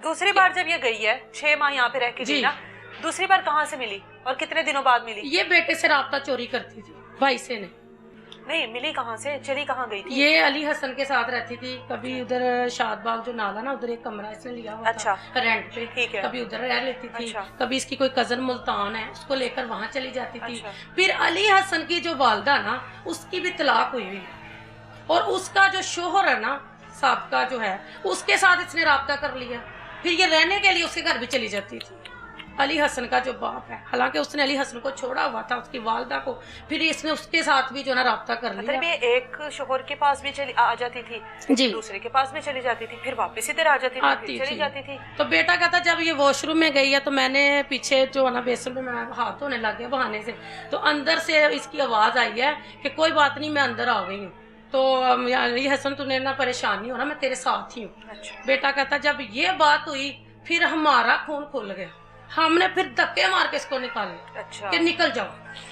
दूसरी बार जब ये गई है 6 माह यहाँ पे रह के गई ना, दूसरी बार कहाँ से मिली और कितने दिनों बाद मिली? ये बेटे से राब्ता चोरी करती थी, भाई से ने। नहीं मिली कहाँ से, चली कहाँ गई थी? ये अली हसन के साथ रहती थी। कभी उधर शादबाग जो नाला ना, उधर एक कमरा इसने लिया हुआ अच्छा, था रेंट पे। ठीक है। कभी उधर रह लेती थी। अच्छा। कभी इसकी कोई कजन मुल्तान है, उसको लेकर वहां चली जाती थी। अच्छा। फिर अली हसन की जो वालदा ना, उसकी भी तलाक हुई हुई और उसका जो शोहर है ना साबका जो है, उसके साथ इसने राब्ता कर लिया। फिर ये रहने के लिए उसके घर भी चली जाती थी। अली हसन का जो बाप है, हालांकि उसने अली हसन को छोड़ा हुआ था, उसकी वालदा को, फिर इसने उसके साथ भी जो ना राब्ता कर लिया। मतलब ये एक शोहर के पास भी आ जाती थी जी, दूसरे के पास भी चली जाती थी, फिर वापस इधर आ जाती थी, फिर चली जाती थी। तो बेटा कहता जब ये वॉशरूम में गई है तो मैंने पीछे जो है ना बेसन में मैं हाथ धोने लग गया बहाने से, तो अंदर से इसकी आवाज आई है कि कोई बात नहीं मैं अंदर आ गई हूँ, तो अली हसन तूने ना परेशान नहीं होना, मैं तेरे साथ ही हूँ। अच्छा। बेटा कहता जब ये बात हुई फिर हमारा खून खुल गया, हमने फिर धक्के मार के इसको निकाले। अच्छा। कि निकल जाओ,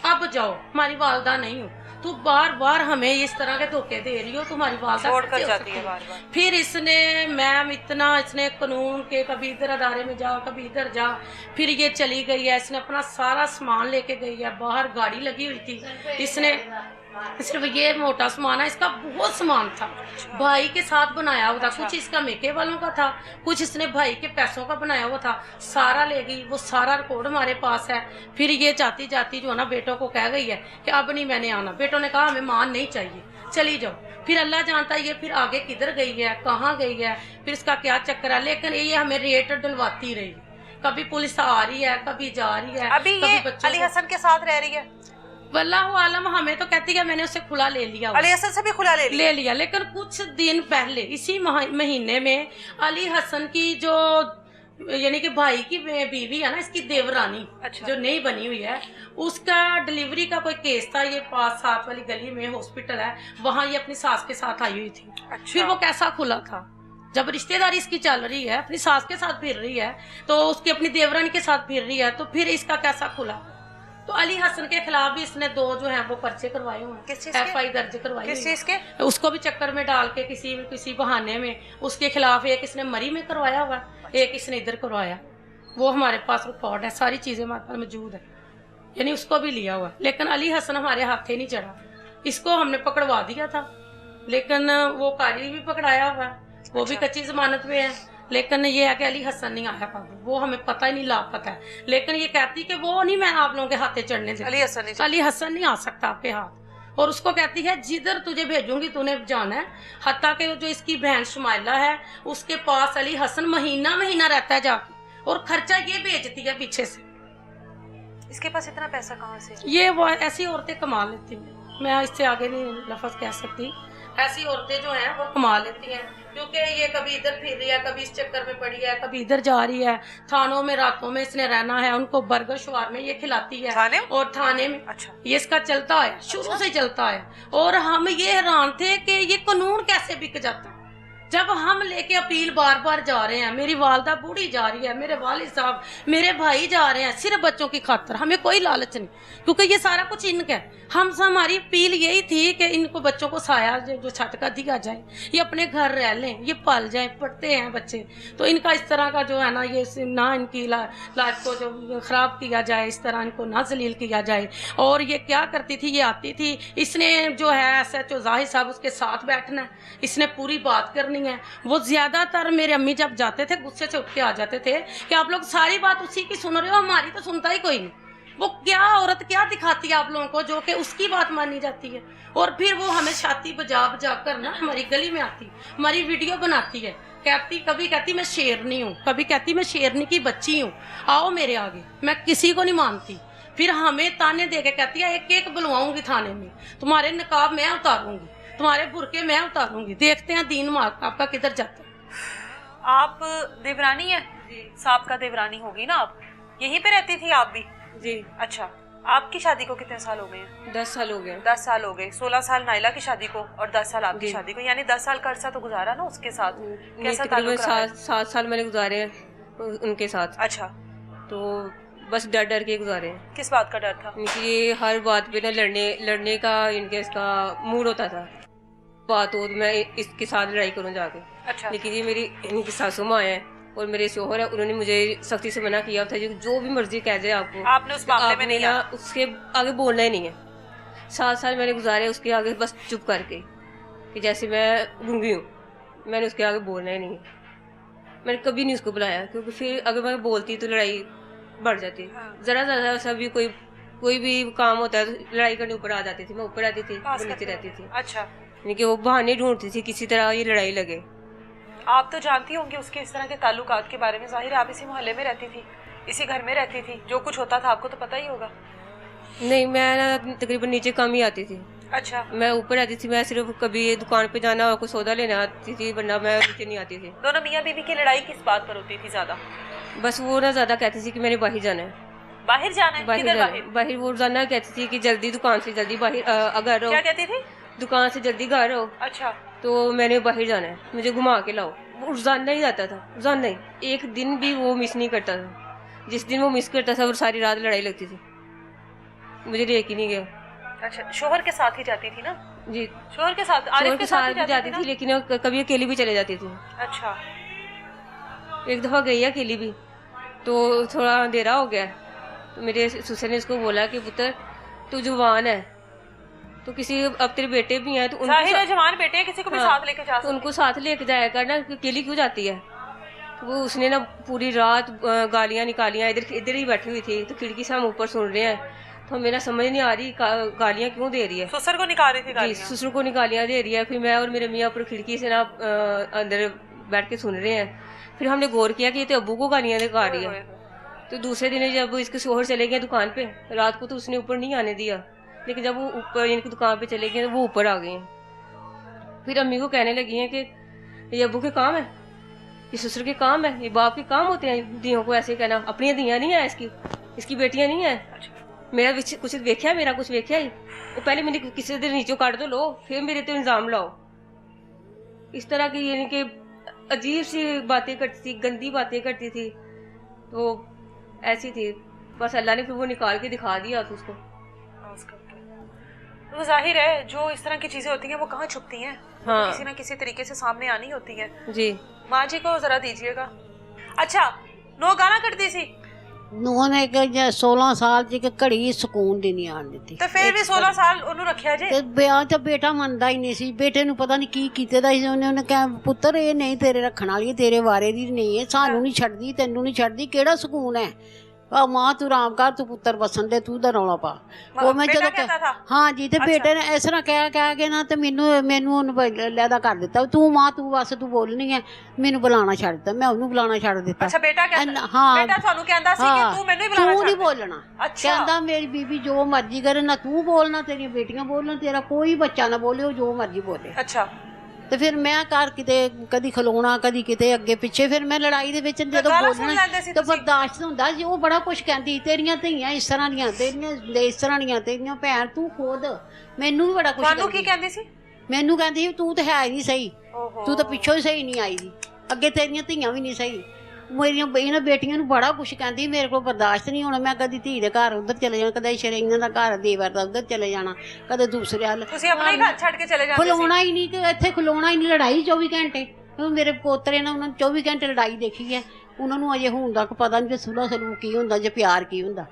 अब जाओ, हमारी वालदा नहीं हो, तू बार बार हमें इस तरह के धोखे दे रही हो, तुम्हारी वालदा छोड़ कर जाती है बार बार। फिर इसने मैम इतना इसने कानून के कभी इधर अदारे में जा कभी इधर जा, फिर ये चली गई है, इसने अपना सारा सामान लेके गई है, बाहर गाड़ी लगी हुई थी, इसने सिर्फ ये मोटा सामान है, इसका बहुत सामान था, भाई के साथ बनाया हुआ था। कुछ इसका मेके वालों का था, कुछ इसने भाई के पैसों का बनाया हुआ था, सारा ले गई। वो सारा रिकॉर्ड हमारे पास है। फिर ये जाती जाती जो है ना बेटों को कह गई है कि अब नहीं मैंने आना। बेटों ने कहा हमें मान नहीं चाहिए, चली जाओ। फिर अल्लाह जानता है ये फिर आगे किधर गई है, कहाँ गई है, फिर इसका क्या चक्कर है, लेकिन ये हमें रेट डलवाती रही। कभी पुलिस आ रही है, कभी जा रही है। अभी ये अली हसन के साथ रह रही है? वल्लाहु आलम, हमें तो कहती है मैंने उसे खुला ले लिया, अली हसन से भी खुला ले लिया। लेकिन कुछ दिन पहले इसी महीने में अली हसन की जो यानी कि भाई की बीवी है ना, इसकी देवरानी, अच्छा। जो नई बनी हुई है, उसका डिलीवरी का कोई केस था। ये 5-7 वाली गली में हॉस्पिटल है, वहां ये अपनी सास के साथ आई हुई थी। अच्छा। फिर वो कैसा खुला था, जब रिश्तेदारी इसकी चल रही है, अपनी सास के साथ फिर रही है, तो उसकी अपनी देवरानी के साथ फिर रही है, तो फिर इसका कैसा खुला। तो अली हसन के खिलाफ भी इसने 2 जो है वो पर्चे करवाए हुए हैं, FI दर्ज करवाई। किस चीज के? उसको भी चक्कर में डाल के किसी बहाने में उसके खिलाफ एक इसने मरी में करवाया हुआ, एक इसने इधर करवाया। वो हमारे पास रिकॉर्ड है, सारी चीजें हमारे पास मौजूद है, यानी उसको भी लिया हुआ। लेकिन अली हसन हमारे हाथे नहीं चढ़ा, इसको हमने पकड़वा दिया था, लेकिन वो कारी भी पकड़ाया हुआ है, वो भी कच्ची जमानत में है। लेकिन ये है कि अली हसन नहीं आया काबू, वो हमें पता ही नहीं, लापता है। लेकिन ये कहती कि वो नहीं मैं आप लोगों के हाथे चढ़ने देती, अली हसन नहीं आ सकता आपके हाथ। और उसको कहती है जिधर तुझे भेजूंगी तूने जाना है। हत्ता के जो इसकी बहन शुमाइला है, उसके पास अली हसन महीना महीना रहता है जाके, और खर्चा ये भेजती है पीछे से। इसके पास इतना पैसा कहाँ से? ये वो ऐसी औरतें कमा लेती हैं, मैं इससे आगे नहीं लफ्ज कह सकती। ऐसी औरतें जो हैं वो कमा लेती हैं, क्योंकि ये कभी इधर फिर रही है, कभी इस चक्कर में पड़ी है, कभी इधर जा रही है। थानों में रातों में इसने रहना है, उनको बर्गर शवार में ये खिलाती है। थाने? और थाने में। अच्छा। ये इसका चलता है, शुरू से चलता है। और हम ये हैरान थे कि ये कानून कैसे बिक जाता है। जब हम लेके अपील बार बार जा रहे हैं, मेरी वालदा बूढ़ी जा रही है, मेरे वालिद साहब, मेरे भाई जा रहे हैं, सिर्फ बच्चों की खातर, हमें कोई लालच नहीं, क्योंकि ये सारा कुछ इनका है। हमारी अपील यही थी कि इनको बच्चों को साया जो छत का दिया जाए, ये अपने घर रह लें, ये पल जाए, पढ़ते हैं बच्चे। तो इनका इस तरह का जो है ना, ये ना इनकी लाइफ को जो खराब किया जाए, इस तरह इनको ना जलील किया जाए। और ये क्या करती थी, ये आती थी, इसने जो है SHO जाहिर साहब उसके साथ बैठना है, इसने पूरी बात करनी है। वो ज्यादातर मेरे अम्मी जब जाते थे गुस्से से उठ के आ जाते थे कि आप लोग सारी बात उसी की सुन रहे हो, हमारी तो सुनता ही कोई नहीं। वो क्या औरत क्या दिखाती है आप लोगों को जो कि उसकी बात मानी जाती है। और फिर वो हमें छाती बजा बजा कर ना हमारी गली में आती, हमारी वीडियो बनाती है, कभी कहती मैं शेरनी हूँ, कभी कहती मैं शेरनी की बच्ची हूँ, आओ मेरे आगे, मैं किसी को नहीं मानती। फिर हमें ताने दे के कहती है एक एक बुलवाऊंगी थाने में, तुम्हारे नकाब मैं उतारूंगी, तुम्हारे बुरके मैं उतारूंगी, देखते हैं दीन आपका किधर जाता है। आप देवरानी है? साहब का देवरानी होगी ना आप? यहीं पे रहती थी आप भी? जी। अच्छा, आपकी शादी को कितने साल हो गए हैं? 10 साल हो गए। 10 साल हो गए। 16 साल नाइला की शादी को और 10 साल आपकी शादी को, यानी 10 साल का अरसा तो गुजारा ना उसके साथ। कैसा ताल्लुक रहा? 7 साल मैंने गुजारे हैं उनके साथ। अच्छा। तो बस डर डर के गुजारे हैं। किस बात का डर था? इनकी हर बात पे ना लड़ने का इनके इसका मूड होता था, बात हो तो मैं इसके साथ लड़ाई करूं जाके। अच्छा। लेकिन ये मेरी इनकी सासू माँ है, और मेरे शोहर है, उन्होंने मुझे सख्ती से मना किया था जो भी मर्जी कह दे आपको, आपने उस मामले में आपने नहीं ना उसके आगे बोलना ही नहीं है। 7 साल मैंने गुजारे उसके आगे बस चुप करके, कि जैसे मैं गूंगी हूँ, मैंने उसके आगे बोलना ही नहीं है। मैंने कभी नहीं उसको बुलाया, क्योंकि फिर अगर मैं बोलती तो लड़ाई बढ़ जाती। ज़रा ज़्यादा सा भी कोई भी काम होता है तो लड़ाई करने ऊपर आ जाती थी, मैं ऊपर आती थी, वो नीचे रहती थी। अच्छा, यानी कि वो बहाने ढूंढती थी किसी तरह ये लड़ाई लगे। आप तो जानती होंगी उसके इस तरह के ताल्लुकात के बारे में। ज़ाहिर है आप इसी मोहल्ले में रहती थी, इसी घर में रहती थी, जो कुछ होता था आपको तो पता ही होगा। नहीं, मैं ना तकरीबन नीचे कम ही आती थी। अच्छा, मैं ऊपर आती थी, मैं सिर्फ कभी दुकान पे जाना और कुछ सौदा लेना आती थी, वरना मैं नीचे नहीं आती थी। दोनों मियाँ बीवी की लड़ाई किस बात पर होती थी ज्यादा? बस वो ना ज़्यादा कहती थी कि मैंने बाहर जाना है, बाहर जाना है? बाहर किधर जाना बाहर? है, बाहर। वो रोजाना कहती थी कि जल्दी दुकान से जल्दी बाहर अगर क्या कहती थी? दुकान से जल्दी घर हो अच्छा, तो मैंने बाहर जाना है, मुझे घुमा के लाओ। वो रोजाना ही जाता था, रोजाना ही, एक दिन भी वो मिस नहीं करता था। जिस दिन वो मिस करता था वो सारी रात लड़ाई लगती थी, मुझे लेके नहीं गया। अच्छा, शोहर के साथ ही जाती थी ना? जी, शोहर के साथ, आरिफ शोहर के साथ भी जाती थी, लेकिन वो कभी अकेली भी चले जाती थी। अच्छा, एक दफ़ा गई है अकेली भी, तो थोड़ा अंधेरा हो गया, तो मेरे ससुर ने इसको बोला कि पुत्र तू जवान है, तो किसी अब तेरे बेटे भी हैं तो जाहिर है जवान बेटे हैं, किसी को भी साथ लेके जा तो उनको साथ लेके जाया कर ना, अकेली क्यों जाती है। तो वो उसने ना पूरी रात गालियाँ निकालियाँ, इधर ही बैठी हुई थी, तो खिड़की से हम ऊपर सुन रहे हैं, तो मेरा समझ नहीं आ रही गालियाँ क्यों दे रही है। ससुर को निकाल रही थी जी, गालियाँ? ससुर को निकालियाँ दे रही है। फिर मैं और मेरे मियाँ ऊपर खिड़की से ना अंदर बैठ के सुन रहे हैं। फिर हमने गौर किया कि ये तो अब्बू को गालियाँ निकाल रही है। तो दूसरे दिन जब इसके शोहर चले गए दुकान पे, रात को तो उसने ऊपर नहीं आने दिया, लेकिन जब वो ऊपर इनकी दुकान पे चले गए वो ऊपर आ गए हैं। फिर अम्मी को कहने लगी हैं कि ये अब्बू के काम है, ये ससुर के काम है, ये बाप के काम होते हैं दियों को ऐसे कहना। अपनी दियाँ नहीं है इसकी बेटियाँ नहीं है। मेरा कुछ वेख्या, मेरा कुछ वेख्या ही, वो पहले मैंने किसी दिन नीचे काट दो लो, फिर मेरे तो इल्जाम लाओ। इस तरह की यानी कि अजीब सी बातें करती थी, गंदी बातें करती थी, तो ऐसी थी। बस अल्लाह ने फिर वो निकाल के दिखा दिया था उसको। तो जाहिर है जो इस तरह की चीजें होती हैं वो कहाँ छुपती हैं, हाँ। किसी ना किसी तरीके से सामने आनी होती है। जी, माँ जी को जरा दीजिएगा। अच्छा, नो गाना करती सी उन्होंने 16 ਸਾਲ ਚ ਇੱਕ ਘੜੀ ਸਕੂਨ ਦੀ ਨਹੀਂ ਆਣ ਦਿੱਤੀ ਤੇ ਫਿਰ ਵੀ 16 ਸਾਲ ਉਹਨੂੰ ਰੱਖਿਆ ਜੇ। ਤੇ ਵਿਆਹ ਤਾਂ ਬੇਟਾ ਮੰਨਦਾ ਹੀ ਨਹੀਂ ਸੀ। ਬੇਟੇ ਨੂੰ ਪਤਾ ਨਹੀਂ ਕੀ ਕੀਤੇ ਦਾ ਸੀ ਉਹਨੇ ਕਿਹਾ ਪੁੱਤਰ ਇਹ ਨਹੀਂ ਤੇਰੇ ਰੱਖਣ ਵਾਲੀ, ਤੇਰੇ ਵਾਰੇ ਦੀ ਨਹੀਂ ਹੈ, ਸਾਨੂੰ ਨਹੀਂ ਛੱਡਦੀ, ਤੈਨੂੰ ਨਹੀਂ ਛੱਡਦੀ, ਕਿਹੜਾ ਸਕੂਨ ਹੈ। ਆ ਮਾਂ ਤੂੰ ਆਰਾਮ ਕਰ, ਤੂੰ ਪੁੱਤਰ ਬਸਣ ਦੇ, ਤੂੰ ਦਾ ਰੌਲਾ ਪਾ। ਉਹ ਮੈਂ ਜਦੋਂ ਹਾਂ ਜੀ, ਤੇ ਬੇਟੇ ਨੇ ਇਸ ਤਰ੍ਹਾਂ ਕਹਿ ਕੇ ਨਾ ਤੇ ਮੈਨੂੰ ਉਹਨੂੰ ਲੈਦਾ ਕਰ ਦਿੱਤਾ, ਤੂੰ ਮਾਂ ਤੂੰ ਬਸ ਤੂੰ ਬੋਲਣੀ ਹੈ, ਮੈਨੂੰ ਬੁਲਾਉਣਾ ਛੱਡ ਦਿੱਤਾ, ਮੈਂ ਉਹਨੂੰ ਬੁਲਾਉਣਾ ਛੱਡ ਦਿੱਤਾ। ਅੱਛਾ, ਬੇਟਾ ਕਹਿੰਦਾ, ਹਾਂ, ਬੇਟਾ ਤੁਹਾਨੂੰ ਕਹਿੰਦਾ ਸੀ ਕਿ ਤੂੰ ਮੈਨੂੰ ਹੀ ਬੁਲਾਣਾ, ਤੂੰ ਨਹੀਂ ਬੋਲਣਾ। ਅੱਛਾ, ਕਹਿੰਦਾ ਮੇਰੀ ਬੀਬੀ ਜੋ ਮਰਜ਼ੀ ਕਰੇ, ਨਾ ਤੂੰ ਬੋਲਣਾ, ਤੇਰੀਆਂ ਬੇਟੀਆਂ ਬੋਲਣ, ਤੇਰਾ ਕੋਈ ਬੱਚਾ ਨਾ ਬੋਲੇ, ਉਹ ਜੋ ਮਰਜ਼ੀ ਬੋਲੇ। ਅੱਛਾ, ਤੇ ਫਿਰ ਮੈਂ ਘਰ ਕਿਤੇ ਕਦੀ ਖਲੋਣਾ, ਕਦੀ ਕਿਤੇ ਅੱਗੇ ਪਿੱਛੇ, ਫਿਰ ਮੈਂ ਲੜਾਈ ਦੇ ਵਿੱਚ ਜਦੋਂ ਬੋਲਣਾ ਤਾਂ ਬਰਦਾਸ਼ਤ ਹੁੰਦਾ ਸੀ। ਉਹ ਬੜਾ ਕੁਛ ਕਹਿੰਦੀ, ਤੇਰੀਆਂ ਧੀਆਂ ਇਸ ਤਰ੍ਹਾਂ ਦੀਆਂ, ਤੇਰੀਆਂ ਇਸ ਤਰ੍ਹਾਂ ਦੀਆਂ, ਤੇਰੀਆਂ ਭੈਣ, ਤੂੰ ਖੁਦ। ਮੈਨੂੰ ਵੀ ਬੜਾ ਕੁਛ ਤੁਹਾਨੂੰ ਕੀ ਕਹਿੰਦੀ ਸੀ? ਮੈਨੂੰ ਕਹਿੰਦੀ ਸੀ ਤੂੰ ਤਾਂ ਹੈ ਨਹੀਂ ਸਹੀ, ਤੂੰ ਤਾਂ ਪਿੱਛੋਂ ਹੀ ਸਹੀ ਨਹੀਂ ਆਈ ਦੀ, ਅੱਗੇ ਤੇਰੀਆਂ ਧੀਆਂ ਵੀ ਨਹੀਂ ਸਹੀ। ਮੇਰੀਆਂ ਇਹਨਾਂ ਬੇਟੀਆਂ ਨੂੰ ਬੜਾ ਕੁਛ ਕਹਿੰਦੀ, ਮੇਰੇ ਕੋਲ ਬਰਦਾਸ਼ਤ ਨਹੀਂ ਹੋਣਾ। ਮੈਂ ਕਦੀ ਧੀ ਦੇ ਘਰ ਉੱਧਰ ਚਲੇ ਜਾਣਾ, ਕਦੇ ਸ਼ਰੇਈਆਂ ਦਾ ਘਰ ਦੇਵਰ ਦਾ ਉੱਧਰ ਚਲੇ ਜਾਣਾ, ਕਦੇ ਦੂਸਰੇ ਵੱਲ। ਤੁਸੀਂ ਆਪਣੇ ਘਰ ਛੱਡ ਕੇ ਚਲੇ ਜਾਂਦੇ ਸੀ? ਖਲੋਣਾ ਹੀ ਨਹੀਂ, ਕਿ ਇੱਥੇ ਖਲੋਣਾ ਹੀ ਨਹੀਂ, ਲੜਾਈ 24 ਘੰਟੇ। ਮੇਰੇ ਪੋਤਰੇ ਨੇ ਉਹਨਾਂ 24 ਘੰਟੇ ਲੜਾਈ ਦੇਖੀ ਹੈ, ਉਹਨਾਂ ਨੂੰ ਅਜੇ ਹੁਣ ਤੱਕ ਪਤਾ ਨਹੀਂ ਕਿ ਸੁਲ੍ਹਾ ਸਲੂਕ ਕੀ ਹੁੰਦਾ, ਜੇ ਪਿਆਰ ਕੀ ਹੁੰਦਾ।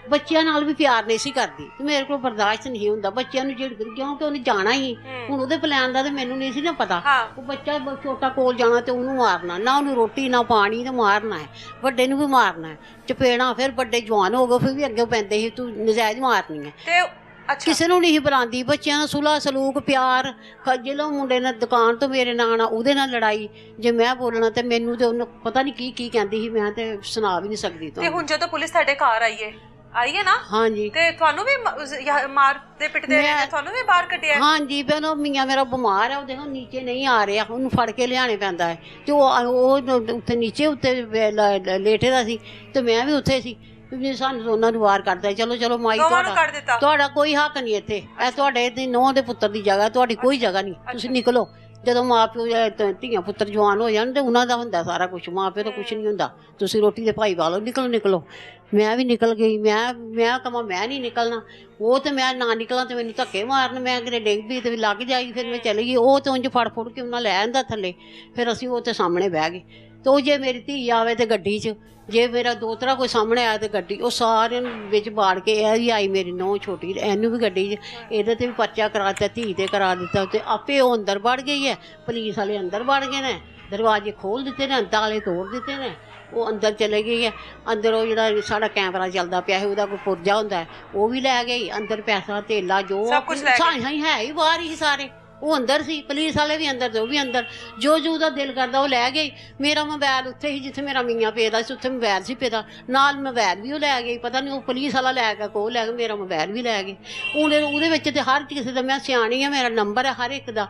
ਬੱਚਿਆਂ ਨਾਲ ਵੀ ਪਿਆਰ ਨਹੀਂ ਸੀ ਕਰਦੀ, ਤੇ ਮੇਰੇ ਕੋਲ ਬਰਦਾਸ਼ਤ ਨਹੀਂ ਹੁੰਦਾ। ਬੱਚਿਆਂ ਨੂੰ ਝਿੜਕਦੀ, ਕਿਉਂਕਿ ਉਹਨੇ ਜਾਣਾ ਹੀ ਹੁਣ ਉਹਦੇ ਪਲਾਨ ਦਾ, ਤੇ ਮੈਨੂੰ ਨਹੀਂ ਸੀ ਨਾ ਪਤਾ। ਉਹ ਬੱਚਾ ਛੋਟਾ ਕੋਲ ਜਾਣਾ ਤੇ ਉਹਨੂੰ ਮਾਰਨਾ, ਨਾ ਉਹਨੂੰ ਰੋਟੀ ਨਾ ਪਾਣੀ, ਤੇ ਮਾਰਨਾ ਹੈ। ਵੱਡੇ ਨੂੰ ਵੀ ਮਾਰਨਾ ਹੈ, ਚਪੇੜਾਂ। ਫਿਰ ਵੱਡੇ ਜਵਾਨ ਹੋ ਗਏ, ਫਿਰ ਵੀ ਅੱਗੇ ਪੈਂਦੇ ਸੀ ਤੂੰ ਨਜਾਇਜ਼ ਮਾਰਨੀ ਹੈ। ਤੇ ਕਿਸੇ ਨੂੰ ਨਹੀਂ ਬੁਲਾਉਂਦੀ। ਬੱਚਿਆਂ ਦਾ ਸੁਲ੍ਹਾ ਸਲੂਕ ਪਿਆਰ। ਜਦੋਂ ਮੁੰਡੇ ਨੇ ਦੁਕਾਨ ਤੋਂ ਮੇਰੇ ਨਾਲ ਆਉਣਾ, ਉਹਦੇ ਨਾਲ ਲੜਾਈ, ਜੇ ਮੈਂ ਬੋਲਣਾ ਤੇ ਮੈਨੂੰ ਤੇ ਉਹਨੂੰ ਪਤਾ ਨਹੀਂ ਕੀ ਕਹਿੰਦੀ ਸੀ, ਮੈਂ ਤੇ ਸੁਣਾ ਵੀ ਨਹੀਂ ਸਕਦੀ। ਤੇ ਹੁਣ ਜਦੋਂ ਪੁਲਿਸ ਤੁਹਾਡੇ ਘਰ ਆਈ ਹੈ ਨਾ? ਹਾਂਜੀ। ਤੇ ਤੁਹਾਨੂੰ ਵੀ ਮਾਰਦੇ ਪਿੱਟਦੇ ਰਹੇ, ਤੁਹਾਨੂੰ ਵੀ ਬਾਹਰ ਕੱਢਿਆ? ਹਾਂਜੀ, ਪਹਿਲਾਂ ਮੀਆਂ ਮੇਰਾ ਬਿਮਾਰ ਹੈ, ਉਹਦੇ ਨੀਚੇ ਨਹੀਂ ਆ ਰਿਹਾ, ਉਹਨੂੰ ਫੜ ਕੇ ਲਿਆਣੇ ਪੈਂਦਾ ਹੈ, ਤੇ ਉਹ ਉੱਥੇ ਨੀਚੇ ਉੱਤੇ ਲੇਟੇ ਦਾ ਸੀ, ਤੇ ਮੈਂ ਵੀ ਉੱਥੇ ਸੀ। ਸਾਨੂੰ ਦੋਨਾਂ ਨੂੰ ਵਾਰ ਕਰਦਾ, ਚਲੋ ਮਾਈ ਤੁਹਾਡਾ ਕੋਈ ਹੱਕ ਨਹੀਂ ਇੱਥੇ, ਇਹ ਤੁਹਾਡੇ ਨੂੰਹ ਦੇ ਪੁੱਤਰ ਦੀ ਜਗ੍ਹਾ, ਤੁਹਾਡੀ ਕੋਈ ਜਗ੍ਹਾ ਨਹੀਂ, ਤੁਸੀਂ ਨਿਕਲੋ। ਜਦੋਂ ਮਾਂ ਪਿਓ ਧੀਆਂ ਪੁੱਤਰ ਜਵਾਨ ਹੋ ਜਾਣ ਤੇ ਉਹਨਾਂ ਦਾ ਹੁੰਦਾ ਸਾਰਾ ਕੁਛ, ਮਾਂ ਪਿਓ ਦਾ ਕੁਛ ਨਹੀਂ ਹੁੰਦਾ। ਤੁਸੀਂ ਰੋਟੀ ਦੇ ਭਾਈ ਵਾਲੋ, ਨਿਕਲੋ। ਮੈਂ ਵੀ ਨਿਕਲ ਗਈ। ਮੈਂ ਕਹਾਂ ਮੈਂ ਨਹੀਂ ਨਿਕਲਣਾ, ਉਹ ਤੇ ਮੈਂ ਨਾ ਨਿਕਲਾਂ ਤੇ ਮੈਨੂੰ ਧੱਕੇ ਮਾਰਨ, ਮੈਂ ਕਿਤੇ ਡਿੱਗ ਪਈ ਤੇ ਲੱਗ ਜਾਈ। ਫਿਰ ਮੈਂ ਚਲੀ ਗਈ, ਉਹ ਤੇ ਉਂਝ ਫੜ ਕੇ ਉਹਨਾਂ ਲੈ ਆਂਦਾ ਥੱਲੇ। ਫਿਰ ਅਸੀਂ ਉਹ ਤੇ ਸਾਹਮਣੇ ਬਹਿ ਗਏ, ਤੇ ਉਹ ਜੇ ਮੇਰੀ ਧੀ ਆਵੇ ਤੇ ਗੱਡੀ 'ਚ, ਜੇ ਮੇਰਾ ਦੋਤਰਾ ਕੋਈ ਸਾਹਮਣੇ ਆਇਆ ਤੇ ਗੱਡੀ, ਉਹ ਸਾਰਿਆਂ ਨੂੰ ਵਿੱਚ ਬਾੜ ਕੇ, ਇਹ ਵੀ ਆਈ ਮੇਰੀ ਨੂੰਹ ਛੋਟੀ, ਇਹਨੂੰ ਵੀ ਗੱਡੀ 'ਚ, ਇਹਦੇ ਤੇ ਵੀ ਪਰਚਾ ਕਰਾ ਦਿੱਤਾ, ਧੀ ਤੇ ਕਰਾ ਦਿੱਤਾ, ਤੇ ਆਪੇ ਉਹ ਅੰਦਰ ਵੜ ਗਈ ਹੈ। ਪੁਲਿਸ ਵਾਲੇ ਅੰਦਰ ਵੜ ਗਏ ਨੇ, ਦਰਵਾਜ਼ੇ ਖੋਲ ਦਿੱਤੇ ਨੇ, ਤਾਲੇ ਤੋੜ ਦਿੱਤੇ ਨੇ, ਉਹ ਅੰਦਰ ਚਲੇ ਗਈ ਹੈ। ਅੰਦਰ ਉਹ ਜਿਹੜਾ ਸਾਡਾ ਕੈਮਰਾ ਚੱਲਦਾ ਪਿਆ ਹੈ, ਉਹਦਾ ਕੋਈ ਪੁਰਜਾ ਹੁੰਦਾ ਹੈ, ਉਹ ਵੀ ਲੈ ਗਈ। ਅੰਦਰ ਪੈਸਾ ਧੇਲਾ ਜੋ ਸਾਈ ਹੈ ਹੀ ਬਾਹਰ ਹੀ ਸਾਰੇ, ਉਹ ਅੰਦਰ ਸੀ। ਪੁਲਿਸ ਵਾਲੇ ਵੀ ਅੰਦਰ ਤੇ ਉਹ ਵੀ ਅੰਦਰ, ਜੋ ਉਹਦਾ ਦਿਲ ਕਰਦਾ ਉਹ ਲੈ ਗਈ। ਮੇਰਾ ਮੋਬਾਈਲ ਉੱਥੇ ਹੀ ਜਿੱਥੇ ਮੇਰਾ ਮੀਆਂ ਪੇਦਾ ਸੀ, ਉੱਥੇ ਮੋਬਾਈਲ ਸੀ ਪੇਦਾ, ਨਾਲ ਮੋਬਾਈਲ ਵੀ ਉਹ ਲੈ ਗਈ। ਪਤਾ ਨਹੀਂ ਉਹ ਪੁਲਿਸ ਵਾਲਾ ਲੈ ਗਿਆ, ਕੋਲ ਲੈ ਗਿਆ, ਮੇਰਾ ਮੋਬਾਈਲ ਵੀ ਲੈ ਗਏ। ਉਹਦੇ ਵਿੱਚ ਤੇ ਹਰ ਕਿਸੇ ਦਾ, ਮੈਂ ਸਿਆਣੀ ਆ, ਮੇਰਾ ਨੰਬਰ ਹੈ ਹਰ ਇੱਕ ਦਾ,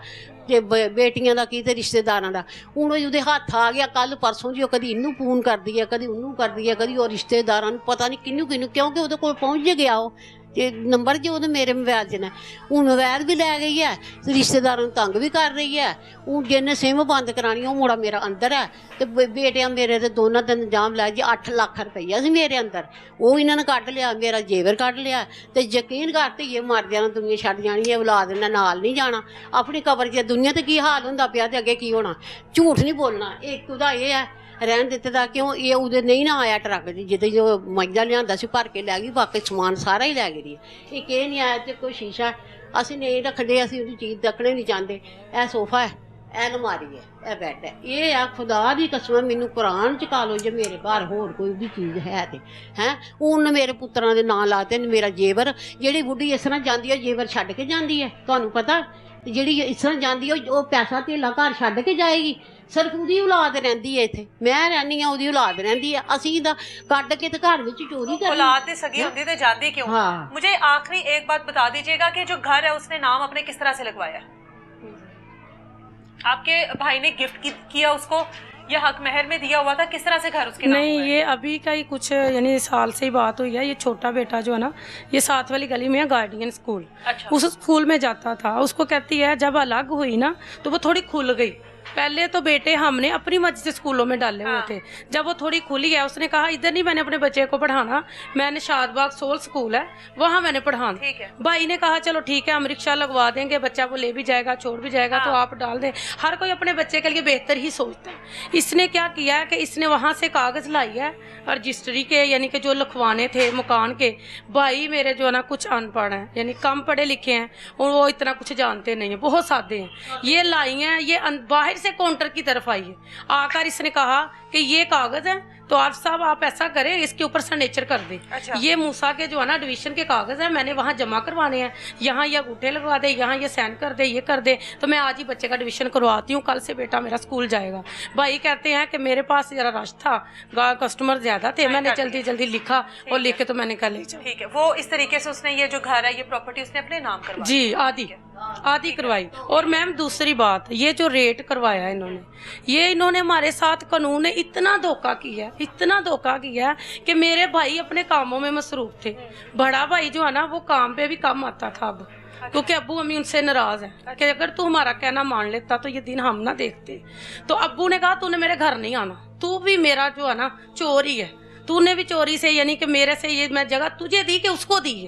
ਤੇ ਬੇਟੀਆਂ ਦਾ ਕੀ ਤੇ ਰਿਸ਼ਤੇਦਾਰਾਂ ਦਾ। ਹੁਣ ਉਹਦੇ ਹੱਥ ਆ ਗਿਆ ਕੱਲ ਪਰਸੋਂ ਜੀ, ਉਹ ਕਦੀ ਇਹਨੂੰ ਫੋਨ ਕਰਦੀ ਹੈ, ਕਦੀ ਉਹਨੂੰ ਕਰਦੀ ਹੈ, ਕਦੀ ਉਹ ਰਿਸ਼ਤੇਦਾਰਾਂ ਨੂੰ, ਪਤਾ ਨਹੀਂ ਕਿਹਨੂੰ ਕਿਉਂਕਿ ਉਹਦੇ ਕੋਲ ਪਹੁੰਚ ਗਿਆ ਉਹ ਤੇ ਨੰਬਰ ਜੀ ਉਹਦੇ ਮੇਰੇ ਮੋਬਾਈਲ 'ਚ ਨੇ। ਹੁਣ ਮੋਬਾਈਲ ਵੀ ਲੈ ਗਈ ਹੈ, ਰਿਸ਼ਤੇਦਾਰਾਂ ਨੂੰ ਤੰਗ ਵੀ ਕਰ ਰਹੀ ਹੈ। ਹੁਣ ਜਿਹਨੇ ਸਿਮ ਬੰਦ ਕਰਾਉਣੀ, ਉਹ ਮੁੰਡਾ ਮੇਰਾ ਅੰਦਰ ਹੈ, ਤੇ ਬੇਟਿਆਂ ਮੇਰੇ ਤੇ ਦੋਨਾਂ ਦਾ ਇੰਜਾਮ ਲੈ ਜੀ 8 ਲੱਖ ਰੁਪਈਆ ਸੀ ਮੇਰੇ ਅੰਦਰ, ਉਹ ਇਹਨਾਂ ਨੇ ਕੱਢ ਲਿਆ, ਮੇਰਾ ਜੇਵਰ ਕੱਢ ਲਿਆ। ਤੇ ਯਕੀਨ ਕਰ ਧੀਏ, ਮਰ ਜਾਣਾ, ਦੁਨੀਆ ਛੱਡ ਜਾਣੀ ਹੈ, ਔਲਾਦ ਇਹਨਾਂ ਨਾਲ ਨਹੀਂ ਜਾਣਾ ਆਪਣੀ ਕਬਰ 'ਚ। ਦੁਨੀਆ ਤੇ ਕੀ ਹਾਲ ਹੁੰਦਾ ਪਿਆ ਤੇ ਅੱਗੇ ਕੀ ਹੋਣਾ। ਝੂਠ ਨਹੀਂ ਬੋਲਣਾ। ਇੱਕ ਉਹਦਾ ਇਹ ਹੈ ਰਹਿਣ ਦਿੱਤੇ ਦਾ, ਕਿਉਂ ਇਹ ਉਹਦੇ ਨਹੀਂ ਨਾ ਆਇਆ ਟਰੱਕ ਜਿਹਦੇ ਜੋ ਮੱਝਾ ਲਿਆਂਦਾ ਸੀ ਭਰ ਕੇ ਲੈ ਗਈ, ਬਾਕੀ ਸਮਾਨ ਸਾਰਾ ਹੀ ਲੈ ਗਈ। ਇੱਕ ਇਹ ਨਹੀਂ ਆਇਆ ਤੇ ਕੋਈ ਸ਼ੀਸ਼ਾ ਅਸੀਂ ਨਹੀਂ ਰੱਖਦੇ, ਅਸੀਂ ਉਹਦੀ ਚੀਜ਼ ਦੇਖਣੇ ਨਹੀਂ ਚਾਹੁੰਦੇ। ਇਹ ਸੋਫਾ ਹੈ, ਇਹ ਅਲਮਾਰੀ ਹੈ, ਇਹ ਬੈੱਡ ਹੈ। ਇਹ ਆ ਖੁਦਾ ਦੀ ਕਸਮ, ਮੈਨੂੰ ਕੁਰਾਨ 'ਚ ਕਾ ਲਓ ਜੇ ਮੇਰੇ ਘਰ ਹੋਰ ਕੋਈ ਵੀ ਚੀਜ਼ ਹੈ ਤੇ ਹੈਂ। ਉਹਨੇ ਮੇਰੇ ਪੁੱਤਰਾਂ ਦੇ ਨਾਂ ਲਾਤੇ ਨੇ। ਮੇਰਾ ਜੇਵਰ, ਜਿਹੜੀ ਬੁੱਢੀ ਇਸ ਤਰ੍ਹਾਂ ਜਾਂਦੀ ਹੈ ਜੇਵਰ ਛੱਡ ਕੇ ਜਾਂਦੀ ਹੈ, ਤੁਹਾਨੂੰ ਪਤਾ, ਜਿਹੜੀ ਇਸ ਤਰ੍ਹਾਂ ਜਾਂਦੀ ਹੈ ਉਹ ਪੈਸਾ ਧੇਲਾ ਘਰ ਛੱਡ ਕੇ ਜਾਏਗੀ। ਸਿਰਫ ਉਹਦੀ ਔਲਾਦ ਰਹਿੰਦੀ ਹੈ ਇੱਥੇ, ਮੈਂ ਰਹਿੰਦੀ ਹਾਂ, ਉਹਦੀ ਔਲਾਦ ਰਹਿੰਦੀ ਹੈ। ਅਸੀਂ ਤਾਂ ਕੱਢ ਕੇ ਤੇ ਘਰ ਵਿੱਚ ਚੋਰੀ ਕਰ औलाद सगी होती तो जाती क्यों? मुझे आखिरी एक बात बता दीजिएगा कि जो घर है उसने नाम अपने किस तरह से लगवाया? आपके भाई ने गिफ्ट किया उसको या हक महर में दिया हुआ था? किस तरह से घर उसके नाम नहीं, ये अभी का ही कुछ यानी साल से ही बात हुई है। ये छोटा बेटा जो है ना, ये साथ वाली गली में है गार्डियन स्कूल। अच्छा। उस स्कूल में जाता था। उसको कहती है जब अलग हुई ना तो वो थोड़ी खुल गई। पहले तो बेटे हमने अपनी मर्जी से स्कूलों में डाले हुए थे। जब वो थोड़ी खुली है, उसने कहा इधर नहीं मैंने अपने बच्चे को पढ़ाना, मैंने शादबाग सोल स्कूल है वहाँ मैंने पढ़ाना। ठीक है। भाई ने कहा चलो ठीक है, हम रिक्शा लगवा देंगे, बच्चा वो ले भी जाएगा छोड़ भी जाएगा, तो आप डाल दें। हर कोई अपने बच्चे के लिए बेहतर ही सोचता है। इसने क्या किया है कि इसने वहाँ से कागज लाई है रजिस्ट्री के, यानी कि जो लिखवाने थे मकान के। भाई मेरे जो है ना कुछ अनपढ़ हैं, यानी कम पढ़े लिखे हैं, और वो इतना कुछ जानते नहीं है, बहुत सादे हैं। ये लाई हैं, ये बाहर से काउंटर की तरफ आई है। आकर इसने कहा कि ये कागज है, तो आप साहब आप ऐसा करें, इसके ऊपर सिग्नेचर कर दे। अच्छा। ये मूसा के जो है ना डिवीजन के कागज है, मैंने वहाँ जमा करवाने हैं, यहाँ ये अंगूठे लगवा दे, यहाँ ये साइन कर दे, ये कर दे, तो मैं आज ही बच्चे का डिवीजन करवाती हूँ, कल से बेटा मेरा स्कूल जाएगा। भाई कहते हैं कि मेरे पास जरा रश था, कस्टमर ज्यादा थे, मैंने जल्दी जल्दी लिखा और लिख के तो मैंने कहा ले जाओ। ठीक है। वो इस तरीके से उसने ये जो घर है, ये प्रॉपर्टी उसने अपने नाम करवाई। जी आधी करवाई। और मैम दूसरी बात, ये जो रेट करवाया इन्होंने, ये इन्होंने हमारे साथ कानून ने इतना धोखा किया, इतना धोखा किया कि मेरे भाई अपने कामों में मसरूफ थे। बड़ा भाई जो है ना वो काम पे भी कम आता था अब, क्योंकि अब्बू अम्मी उनसे नाराज है कि अगर तू हमारा कहना मान लेता तो ये दिन हम ना देखते। तो अब्बू ने कहा तूने मेरे घर नहीं आना, तू भी मेरा जो है ना चोर ही है, तूने भी चोरी से, यानी कि मेरे से ये मैं जगह तुझे दी कि उसको दी है।